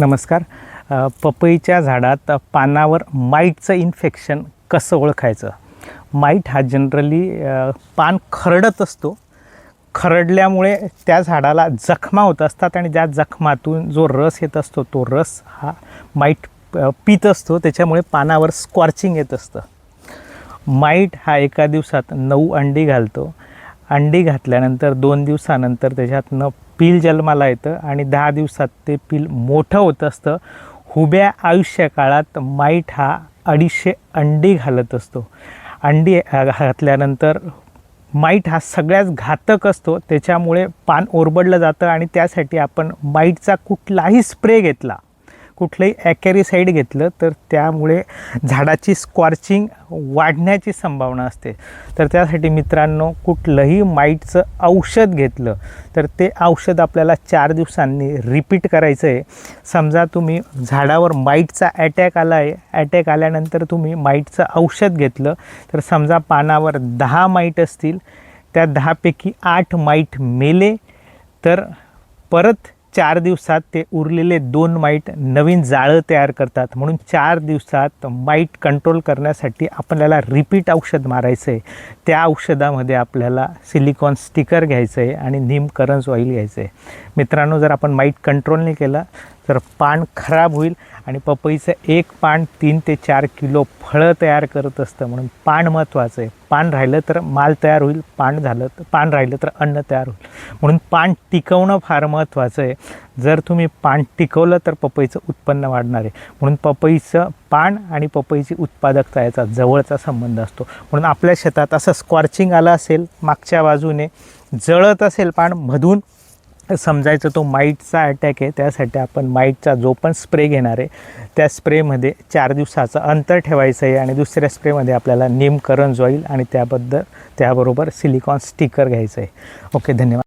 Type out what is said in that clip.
नमस्कार. पपईच्या झाडात पानावर माईटचं इन्फेक्शन कसं ओळखायचं? माईट हा जनरली पान खरडत असतो. खरडल्यामुळे त्या झाडाला जखमा होत असतात आणि त्या जखमातून जो रस येत असतो तो रस हा माईट पीत असतो. त्याच्यामुळे पानावर स्कॉर्चिंग येत असतं. माईट हा एका दिवसात 9 अंडी घालतो. अंडी घातल्यानंतर 2 दिवसानंतर त्याच्यातनं पील जन्माला येतं आणि 10 दिवसात ते पील मोठं होत असतं. उभ्या आयुष्यकाळात माईट हा 250 अंडी घालत असतो. अंडी घातल्यानंतर माईट हा सगळ्यात घातक असतो. त्याच्यामुळे पान ओरबडलं जातं आणि त्यासाठी आपण माईटचा कुठलाही स्प्रे घेतला, कुठलंही ॲकॅरिसाईड घेतलं तर त्यामुळे झाडाची स्कॉर्चिंग वाढण्याची संभावना असते. तर त्यासाठी मित्रांनो, कुठलंही माईटचं औषध घेतलं तर ते औषध आपल्याला 4 दिवसांनी रिपीट करायचं आहे. समजा तुम्ही झाडावर माईटचा अटॅक आला आहे, अटॅक आल्यानंतर तुम्ही माईटचं औषध घेतलं तर समजा पानावर 10 माईट असतील, त्या 10 पैकी 8 माईट मेले तर परत 4 दिवसात ते उरलेले 2 माईट नवीन जाळं तयार करतात. म्हणून 4 दिवसात माईट कंट्रोल करण्यासाठी आपल्याला रिपीट औषध मारायचं आहे. त्या औषधामध्ये आपल्याला सिलिकॉन स्टिकर घ्यायचं आहे आणि नीम करंज ऑइल घ्यायचं आहे. मित्रांनो, जर आपण माईट कंट्रोल नाही केला तर पान खराब होईल आणि पपईचं एक पान 3 ते 4 किलो फळं तयार करत असतं. म्हणून पान महत्त्वाचं आहे. पान राहिलं तर माल तयार होईल, पान राहिलं तर अन्न तयार होईल. म्हणून पान टिकवणं फार महत्त्वाचं आहे. जर तुम्ही पान टिकवलं तर पपईचं उत्पन्न वाढणार आहे. म्हणून पपईचं पान आणि पपईची उत्पादकता याचा जवळचा संबंध असतो. म्हणून आपल्या शेतात असं स्कॉर्चिंग आलं असेल, मागच्या बाजूने जळत असेल पान मधून, समजायचं तो माईटचा अटॅक आहे. त्यासाठी आपण माईटचा जो पण स्प्रे घेणार आहे त्या स्प्रेमध्ये 4 दिवसाचं अंतर ठेवायचं आहे आणि दुसऱ्या स्प्रेमध्ये आपल्याला नीम करंज ऑइल आणि त्याबरोबर सिलिकॉन स्टिकर घ्यायचं आहे. ओके, धन्यवाद.